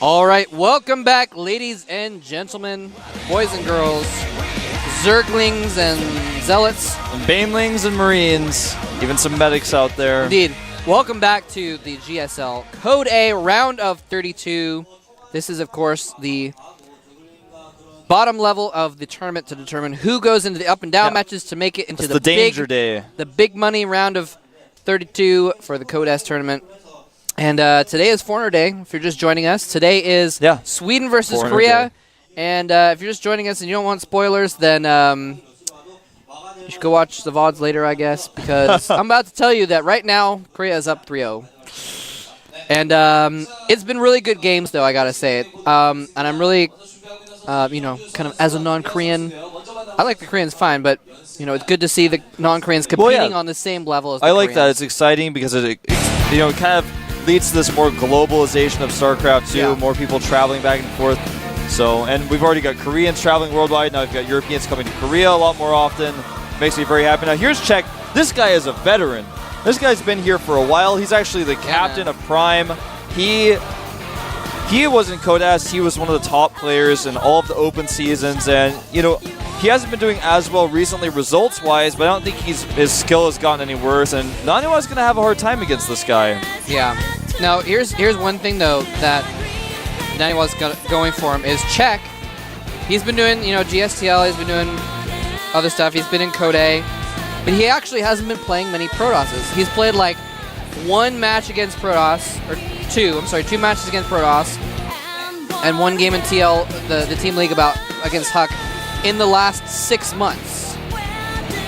All right, welcome back, ladies and gentlemen, boys and girls, Zerglings and Zealots. And Banelings and Marines, even some medics out there. Indeed. Welcome back to the GSL Code A round of 32. This is, of course, the bottom level of the tournament to determine who goes into the up and down matches to make it into the danger day. The big money round of 32 for the Code S tournament. And today is Foreigner Day, if you're just joining us. Today is Sweden versus Foreigner Korea. Day. And if you're just joining us and you don't want spoilers, then you should go watch the VODs later, I guess, because I'm about to tell you that right now, Korea is up 3-0. And it's been really good games, though, I got to say it. And I'm really, kind of as a non-Korean, I like the Koreans fine, but, it's good to see the non-Koreans competing on the same level as the Koreans. I like that. It's exciting because it kind of leads to this more globalization of Starcraft too. Yeah. More people traveling back and forth. So, and we've already got Koreans traveling worldwide. Now we've got Europeans coming to Korea a lot more often. Makes me very happy. Now here's Czech. This guy is a veteran. This guy's been here for a while. He's actually the captain of Prime. He was in Code S. He was one of the top players in all of the open seasons, and he hasn't been doing as well recently results-wise, but I don't think his skill has gotten any worse, and Naniwa's going to have a hard time against this guy. Yeah. Now, here's one thing, though, that Naniwa's going for him is Czech. He's been doing, GSTL, he's been doing other stuff, he's been in Code A, but he actually hasn't been playing many Protosses. He's played, like, one match against Protoss, or two matches against Protoss, and one game in TL, the Team League against Huck, in the last 6 months.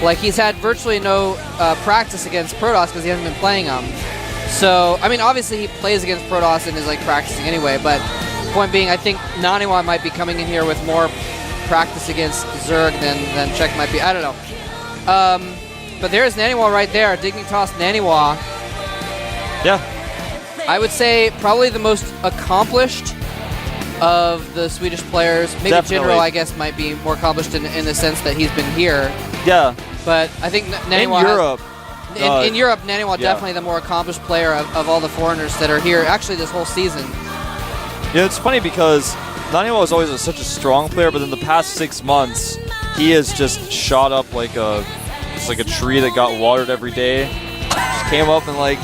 Like, he's had virtually no practice against Protoss because he hasn't been playing them. So, I mean, obviously he plays against Protoss and is, like, practicing anyway, but point being, I think Naniwa might be coming in here with more practice against Zerg than Czech might be. I don't know. But there's Naniwa right there, Dignitas Naniwa. Yeah. I would say probably the most accomplished of the Swedish players. Maybe General, I guess, might be more accomplished in the sense that he's been here. Yeah. But I think Naniwa... In Europe. In Europe, Naniwa definitely the more accomplished player of all the foreigners that are here, actually this whole season. Yeah, it's funny because Naniwa was always such a strong player, but in the past 6 months, he has just shot up like a tree that got watered every day. Just came up and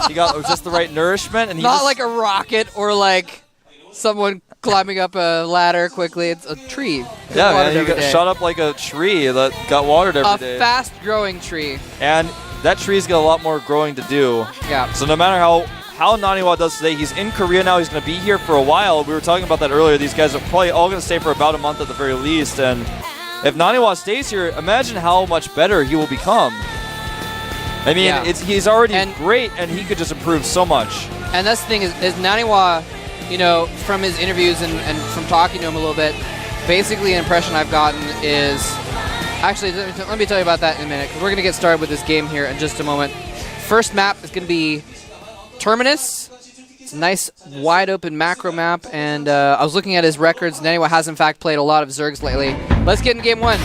he got just the right nourishment, and not like a rocket or like someone climbing up a ladder quickly. It's a tree. Yeah, man, he got shot up like a tree that got watered every day. A fast-growing tree. And that tree's got a lot more growing to do. Yeah. So no matter how Naniwa does today, he's in Korea now. He's going to be here for a while. We were talking about that earlier. These guys are probably all going to stay for about a month at the very least. And if Naniwa stays here, imagine how much better he will become. I mean, he's already great, and he could just improve so much. And that's the thing is Naniwa, from his interviews and from talking to him a little bit, basically an impression I've gotten is... Actually, let me tell you about that in a minute, because we're going to get started with this game here in just a moment. First map is going to be Terminus. It's a nice, wide-open macro map, and I was looking at his records. Naniwa has, in fact, played a lot of Zergs lately. Let's get in game one.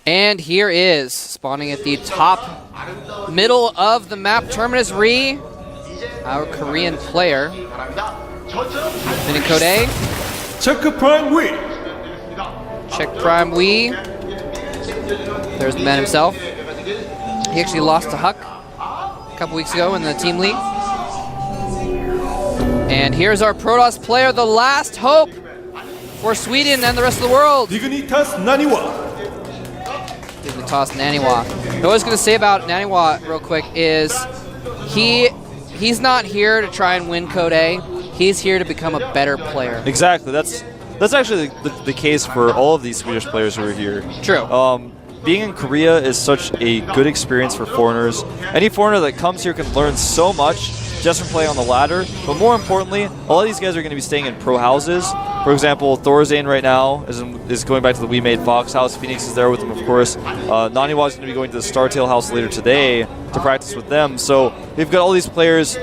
And here is, spawning at the top middle of the map, Terminus Re, our Korean player. Been in Code A. Check Prime Wee. Check Prime Wee. There's the man himself. He actually lost to Huck a couple weeks ago in the Team League. And here's our Protoss player, the last hope for Sweden and the rest of the world. Dignitas Naniwa. Dignitas Naniwa. What I was going to say about Naniwa real quick is he's not here to try and win Code A. He's here to become a better player. Exactly. That's actually the case for all of these Swedish players who are here. True. Being in Korea is such a good experience for foreigners. Any foreigner that comes here can learn so much just from playing on the ladder. But more importantly, a lot of these guys are going to be staying in pro houses. For example, Thorzane right now is going back to the We Made Fox house. Phoenix is there with him, of course. Naniwa is going to be going to the Startail house later today to practice with them. So we've got all these players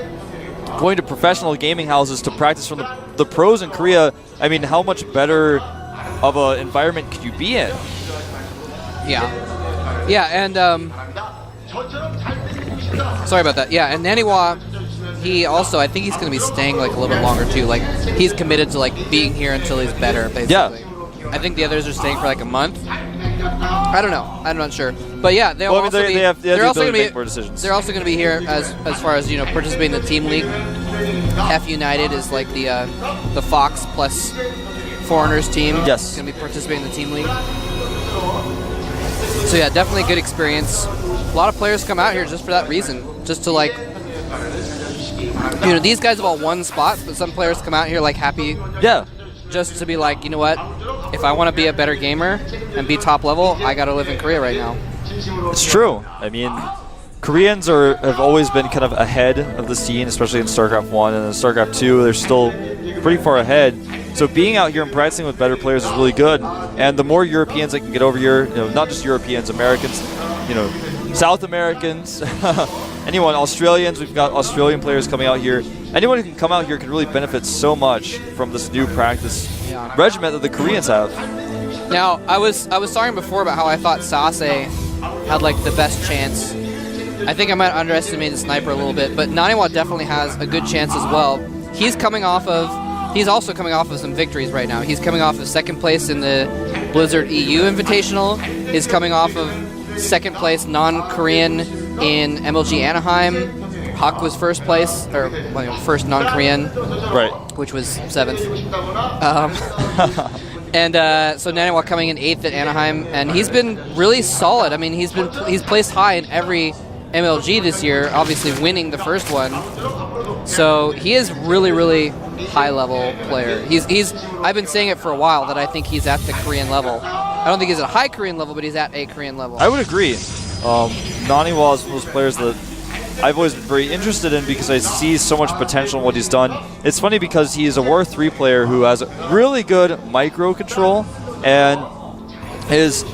going to professional gaming houses to practice from the pros in Korea. I mean, how much better of an environment could you be in? Yeah. Yeah, and sorry about that. Yeah, and Naniwa, he also, I think he's going to be staying like a little bit longer too. Like he's committed to like being here until he's better, basically. Yeah. I think the others are staying for like a month. I don't know. I'm not sure. But yeah, they're Well, I mean, also they have the ability to going make more decisions. They're also going to be here as far as, you know, participating in the team league. F United is like the Fox plus foreigners team. Yes. Going to be participating in the team league. So yeah, definitely a good experience. A lot of players come out here just for that reason, just to like, you know, these guys have all won spots, but some players come out here like happy. Yeah. Just to be like, you know what, if I want to be a better gamer and be top level, I got to live in Korea right now. It's true. I mean, Koreans have always been kind of ahead of the scene, especially in StarCraft 1 and in StarCraft 2. They're still pretty far ahead. So being out here and practicing with better players is really good. And the more Europeans that can get over here, you know, not just Europeans, Americans, you know, South Americans, anyone, Australians, we've got Australian players coming out here. Anyone who can come out here can really benefit so much from this new practice regimen that the Koreans have. Now, I was talking before about how I thought Sase had like the best chance. I think I might underestimate the sniper a little bit, but Naniwa definitely has a good chance as well. He's also coming off of some victories right now. He's coming off of second place in the Blizzard EU Invitational. He's coming off of second place non-Korean in MLG Anaheim. Huck was first place, or well, first non-Korean, right? Which was 7th. And so Naniwa coming in 8th at Anaheim, and he's been really solid. I mean, he's placed high in every MLG this year, obviously winning the first one. So he is really, really high-level player. I've been saying it for a while that I think he's at the Korean level. I don't think he's at a high Korean level, but he's at a Korean level. I would agree. Naniwa is one of those players that I've always been very interested in because I see so much potential in what he's done. It's funny because he's a War 3 player who has really good micro control, and his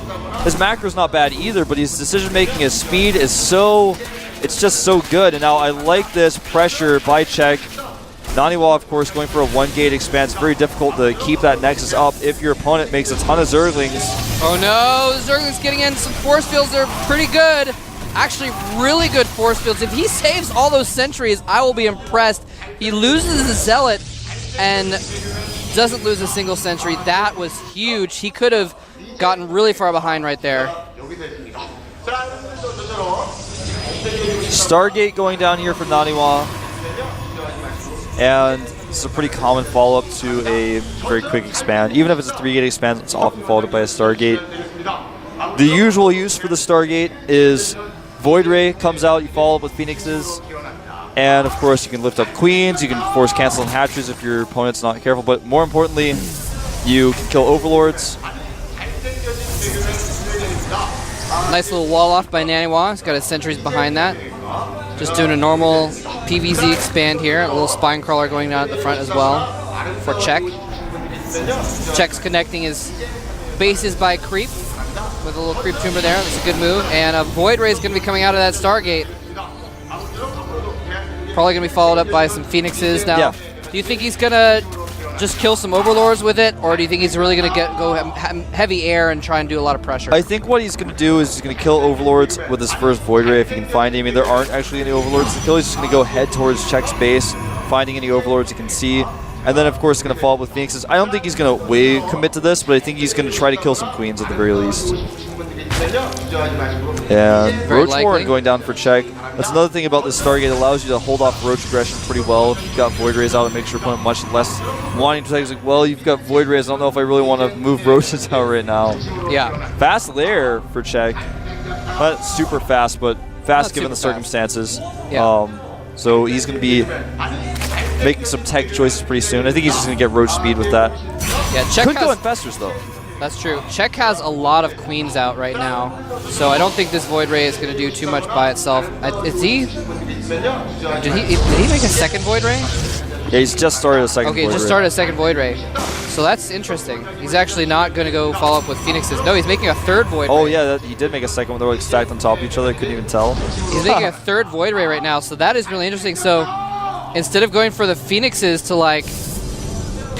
macro's not bad either, but his decision making, his speed is it's just so good. And now I like this pressure by Czech. Naniwa, of course, going for a 1-gate expand. It's very difficult to keep that Nexus up if your opponent makes a ton of Zerglings. Oh no, the Zerglings getting in some force fields. They're pretty good. Actually, really good force fields. If he saves all those sentries, I will be impressed. He loses the Zealot and doesn't lose a single sentry. That was huge. He could have gotten really far behind right there. Stargate going down here for Naniwa. And this is a pretty common follow-up to a very quick expand. Even if it's a 3-gate expand, it's often followed up by a Stargate. The usual use for the Stargate is Void Ray comes out, you follow up with Phoenixes, and of course you can lift up Queens, you can force cancel on hatcheries if your opponent's not careful, but more importantly, you can kill Overlords. Nice little wall off by Naniwa. He's got his sentries behind that. Just doing a normal PVZ expand here. A little spine crawler going down at the front as well for Czech. Czech's connecting his bases by creep with a little creep tumor there. That's a good move. And a Void Ray is going to be coming out of that Stargate. Probably going to be followed up by some Phoenixes now. Yeah. Do you think he's going to just kill some Overlords with it, or do you think he's really going to go heavy air and try and do a lot of pressure? I think what he's going to do is he's going to kill Overlords with his first Void Ray if he can find any. I mean, there aren't actually any Overlords to kill. He's just going to go head towards Czech's base, finding any Overlords he can see. And then, of course, he's going to follow up with Phoenixes. I don't think he's going to way commit to this, but I think he's going to try to kill some Queens at the very least. And Roach Warren going down for Czech. That's another thing about this Stargate. It allows you to hold off Roach aggression pretty well. If you've got Void Rays out, it makes your opponent much less wanting to attack. He's like, well, you've got Void Rays. I don't know if I really want to move Roaches out right now. Yeah. Fast lair for Czech. Not super fast, but fast Not given the circumstances. Yeah. So he's going to be making some tech choices pretty soon. I think he's just going to get Roach speed with that. Yeah, Czech could go Infestors, though. That's true. Czech has a lot of Queens out right now, so I don't think this Void Ray is going to do too much by itself. Did he make a second Void Ray? Yeah, he's just started a second Void Ray. Okay, just started a second Void Ray. So that's interesting. He's actually not going to go follow up with Phoenixes. No, he's making a third Void Ray. Oh, yeah, he did make a second one. They were like stacked on top of each other. I couldn't even tell. He's making a third Void Ray right now, so that is really interesting. So instead of going for the Phoenixes to, like,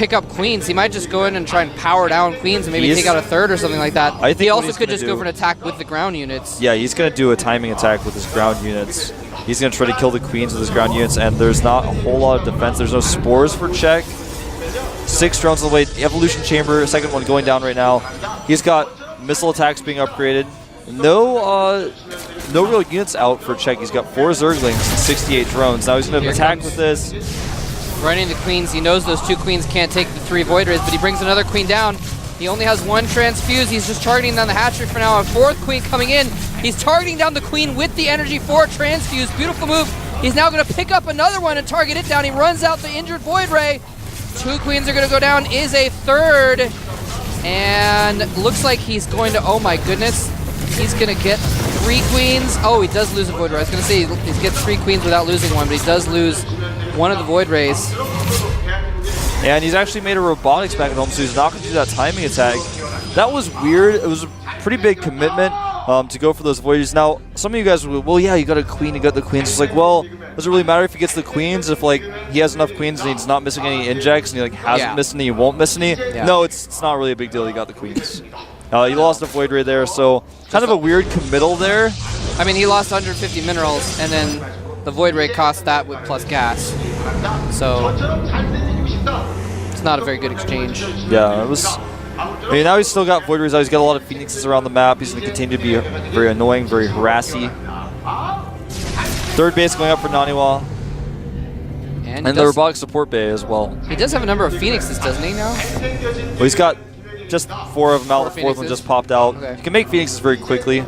pick up queens. He might just go in and try and power down queens and maybe take out a third or something like that. I think he also could just go for an attack with the ground units. Yeah, he's going to do a timing attack with his ground units. He's going to try to kill the queens with his ground units, and there's not a whole lot of defense. There's no spores for Czech. 6 drones on the way. Evolution Chamber, second one going down right now. He's got missile attacks being upgraded. No real units out for Czech. He's got 4 Zerglings and 68 drones. Now he's going to attack with this. Running the queens. He knows those 2 queens can't take the 3 Void Rays, but he brings another queen down. He only has 1 transfuse. He's just targeting down the hatchery for now. A 4th queen coming in. He's targeting down the queen with the energy for transfuse. Beautiful move. He's now going to pick up another one and target it down. He runs out the injured Void Ray. 2 queens are going to go down. Is a 3rd. And looks like he's going to, oh my goodness. He's going to get 3 queens. Oh, he does lose a Void Ray. I was going to say he gets 3 queens without losing one, but he does lose one of the Void Rays. And he's actually made a robotics back at home, so he's not going to do that timing attack. That was weird. It was a pretty big commitment to go for those Voiders. Now, some of you guys will, well, yeah, you got a queen, you got the queens. It's like, well, does it really matter if he gets the queens? If, like, he has enough queens and he's not missing any injects and he, like, hasn't missed any, he won't miss any? Yeah. No, it's not really a big deal. He got the queens. He lost a Void Ray there, so kind of a weird committal there. I mean, he lost 150 minerals, and then the Void Ray cost that with plus gas. So it's not a very good exchange. Yeah, it was. I mean, now he's still got Void Rays out. He's got a lot of Phoenixes around the map. He's going to continue to be very annoying, very harassy. 3rd base going up for Naniwa. And the robotic support bay as well. He does have a number of Phoenixes, doesn't he, now? Well, he's got just 4 of them out. The 4th one just popped out. Okay. He can make Phoenixes very quickly.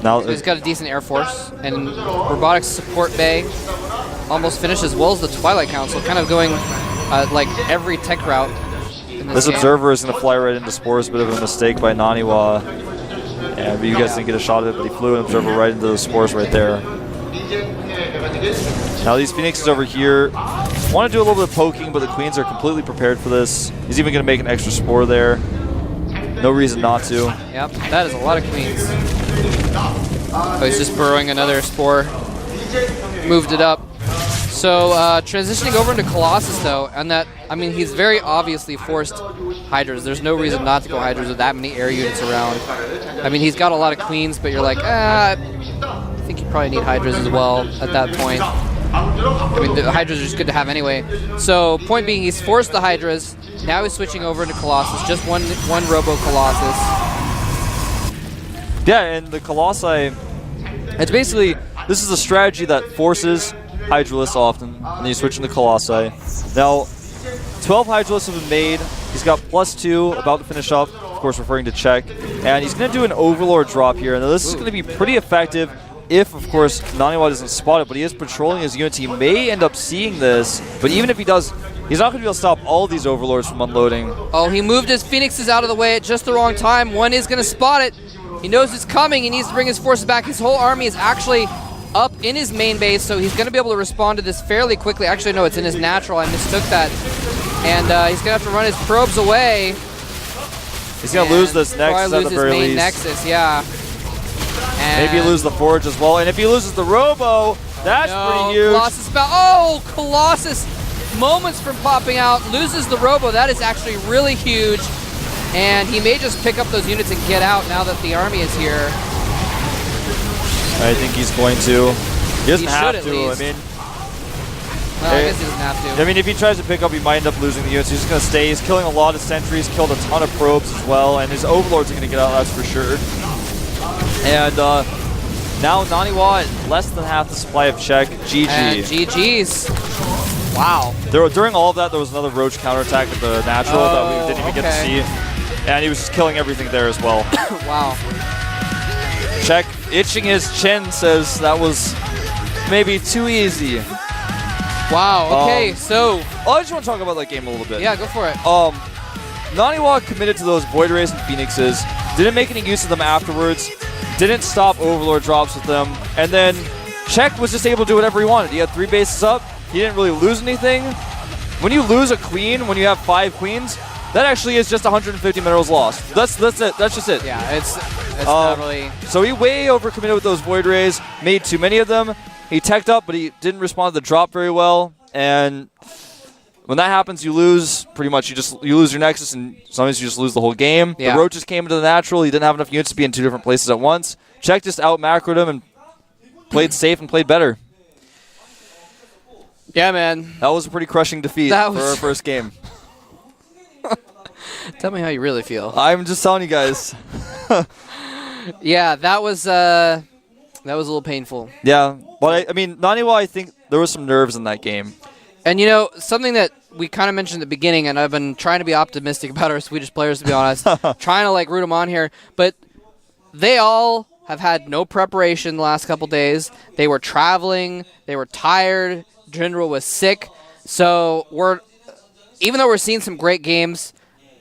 Now so he's got a decent Air Force. And robotic support bay almost finished, as well as the Twilight Council, kind of going like every tech route. This observer is going to fly right into spores. A bit of a mistake by Naniwa. And you guys didn't get a shot of it, but he flew an observer right into the spores right there. Now these Phoenixes over here want to do a little bit of poking, but the queens are completely prepared for this. He's even going to make an extra spore there. No reason not to. Yep, that is a lot of queens. Oh, he's just burrowing another spore. Moved it up. So transitioning over into Colossus, though, and that, I mean, he's very obviously forced Hydras. There's no reason not to go Hydras with that many air units around. I mean, he's got a lot of queens, but you're like, I think you probably need Hydras as well at that point. I mean, the Hydras are just good to have anyway. So point being, he's forced the Hydras. Now he's switching over into Colossus. Just one Robo Colossus. Yeah, and the Colossi, it's basically, this is a strategy that forces Hydralisks often, and then you switch into Colossi. Now, 12 Hydralisks have been made. He's got +2, about to finish up, of course referring to Czech. And he's going to do an Overlord drop here. Now this is going to be pretty effective if, of course, Naniwa doesn't spot it, but he is patrolling his units. He may end up seeing this, but even if he does, he's not going to be able to stop all of these Overlords from unloading. Oh, he moved his Phoenixes out of the way at just the wrong time. One is going to spot it. He knows it's coming. He needs to bring his forces back. His whole army is actually up in his main base, so he's going to be able to respond to this fairly quickly. Actually, no, it's in his natural. I mistook that. And he's going to have to run his probes away. He's going to lose this Nexus at the very least. Nexus, yeah. And maybe lose the Forge as well. And if he loses the Robo, that's pretty huge. Colossus oh, Colossus, moments from popping out, loses the Robo. That is actually really huge. And he may just pick up those units and get out now that the army is here. I think he's going to. He doesn't have to. I mean, well, I guess he doesn't have to. I mean, if he tries to pick up, he might end up losing the units. He's just going to stay. He's killing a lot of sentries, killed a ton of probes as well, and his Overlords are going to get out, that's for sure. And now Naniwa at less than half the supply of Czech. GG. And GG's. Wow. During all of that, there was another Roach counterattack at the natural that we didn't even get to see. And he was just killing everything there as well. Wow. Czech, itching his chin, says that was maybe too easy. Wow, okay, so... I just want to talk about that game a little bit. Yeah, go for it. Naniwa committed to those Void Rays and Phoenixes, didn't make any use of them afterwards, didn't stop Overlord drops with them, and then Czech was just able to do whatever he wanted. He had 3 bases up, he didn't really lose anything. When you lose a queen, when you have 5 queens, that actually is just 150 minerals lost. That's it. That's just it. Yeah, it's not really... So he way overcommitted with those Void Rays, made too many of them. He teched up, but he didn't respond to the drop very well. And when that happens, you lose pretty much. You lose your Nexus, and sometimes you just lose the whole game. Yeah. The Roaches came into the natural. He didn't have enough units to be in 2 different places at once. Czech just out-macroed him and played safe and played better. Yeah, man. That was a pretty crushing defeat for our first game. Tell me how you really feel. I'm just telling you guys. Yeah, that was a little painful. Yeah, but I mean, Naniwa, I think there was some nerves in that game. And, something that we kind of mentioned at the beginning, and I've been trying to be optimistic about our Swedish players, to be honest, trying to, root them on here, but they all have had no preparation the last couple days. They were traveling. They were tired. General was sick. So, even though we're seeing some great games,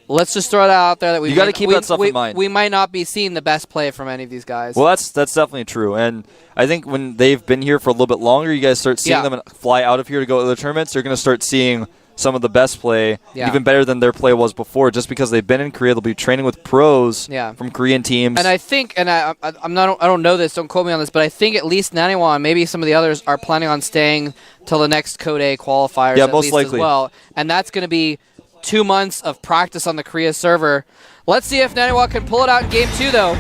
let's just throw that out there that you got to keep that stuff in mind. We might not be seeing the best play from any of these guys. Well, that's definitely true, and I think when they've been here for a little bit longer, you guys start seeing them fly out of here to go to the tournaments. You're going to start seeing some of the best play, even better than their play was before, just because they've been in Korea. They'll be training with pros from Korean teams. And I think, and I don't know this, don't quote me on this, but I think at least Naniwa and maybe some of the others are planning on staying till the next Code A qualifiers at most least likely. as well. And that's going to be 2 months of practice on the Korea server. Let's see if Naniwa can pull it out in Game 2, though.